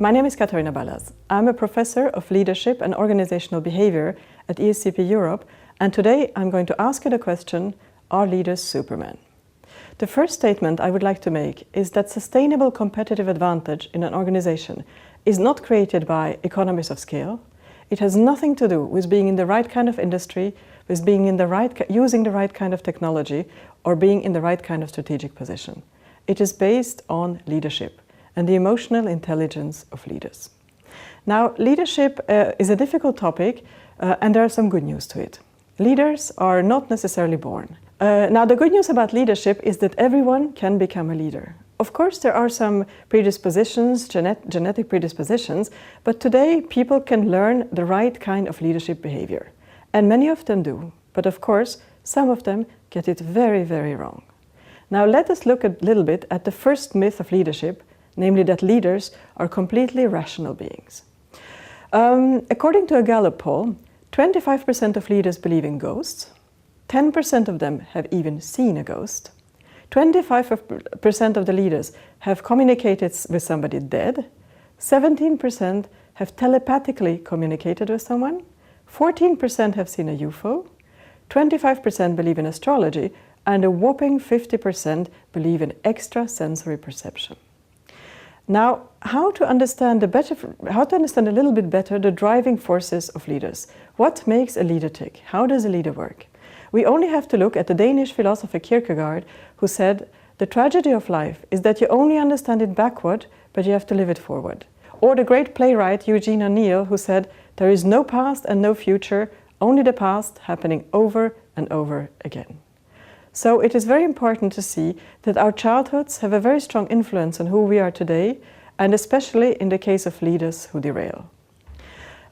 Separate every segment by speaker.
Speaker 1: My name is Katharina Balazs. I'm a professor of leadership and organizational behavior at ESCP Europe, and today I'm going to ask you the question, are leaders supermen? The first statement I would like to make is that sustainable competitive advantage in an organization is not created by economies of scale. It has nothing to do with being in the right kind of industry, with being in using the right kind of technology, or being in the right kind of strategic position. It is based on leadership and the emotional intelligence of leaders. Now, leadership is a difficult topic, and there are some good news to it. Leaders are not necessarily born. Now, the good news about leadership is that everyone can become a leader. Of course, there are some predispositions, genetic predispositions, but today people can learn the right kind of leadership behavior. And many of them do. But of course, some of them get it very, very wrong. Now, let us look a little bit at the first myth of leadership, namely that leaders are completely rational beings. According to a Gallup poll, 25% of leaders believe in ghosts, 10% of them have even seen a ghost, 25% of the leaders have communicated with somebody dead, 17% have telepathically communicated with someone, 14% have seen a UFO, 25% believe in astrology, and a whopping 50% believe in extrasensory perception. Now, how to understand a little bit better the driving forces of leaders? What makes a leader tick? How does a leader work? We only have to look at the Danish philosopher Kierkegaard, who said, "The tragedy of life is that you only understand it backward, but you have to live it forward." Or the great playwright Eugene O'Neill, who said, "There is no past and no future, only the past happening over and over again." So it is very important to see that our childhoods have a very strong influence on who we are today, and especially in the case of leaders who derail.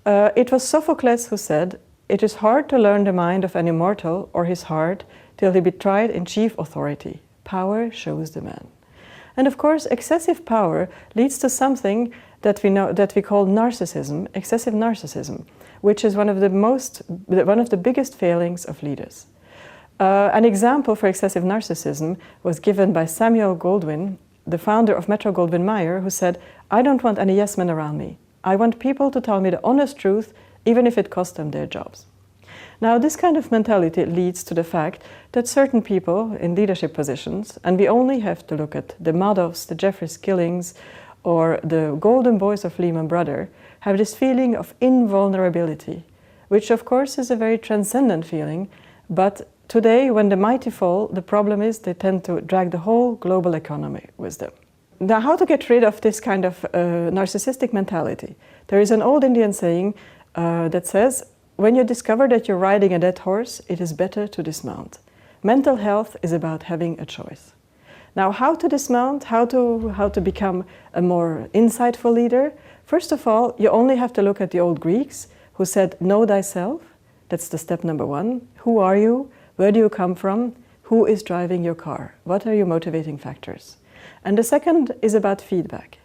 Speaker 1: It was Sophocles who said, "It is hard to learn the mind of an immortal or his heart till he be tried in chief authority. Power shows the man." And of course, excessive power leads to something that we call narcissism, excessive narcissism, which is one of the biggest failings of leaders. An example for excessive narcissism was given by Samuel Goldwyn, the founder of Metro-Goldwyn-Mayer, who said, "I don't want any yes men around me. I want people to tell me the honest truth, even if it costs them their jobs." Now, this kind of mentality leads to the fact that certain people in leadership positions, and we only have to look at the Madoffs, the Jeffrey Skillings, or the Golden Boys of Lehman Brothers, have this feeling of invulnerability, which of course is a very transcendent feeling, but today, when the mighty fall, the problem is they tend to drag the whole global economy with them. Now, how to get rid of this kind of narcissistic mentality? There is an old Indian saying that says, "When you discover that you're riding a dead horse, it is better to dismount." Mental health is about having a choice. Now, how to dismount, how to become a more insightful leader? First of all, you only have to look at the old Greeks who said, "Know thyself." That's the step number one. Who are you? Where do you come from? Who is driving your car? What are your motivating factors? And the second is about feedback.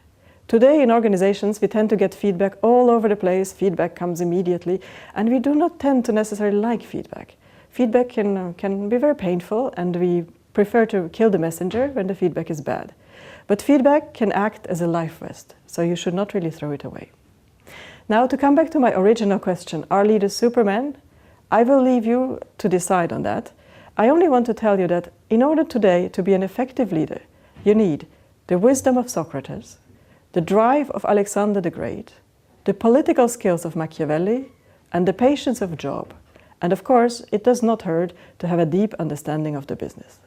Speaker 1: Today in organizations we tend to get feedback all over the place. Feedback comes immediately, and we do not tend to necessarily like feedback. Feedback can be very painful, and we prefer to kill the messenger when the feedback is bad. But feedback can act as a life vest, so you should not really throw it away. Now, to come back to my original question, are leaders supermen? I will leave you to decide on that. I only want to tell you that in order today to be an effective leader, you need the wisdom of Socrates, the drive of Alexander the Great, the political skills of Machiavelli, and the patience of Job. And of course, it does not hurt to have a deep understanding of the business.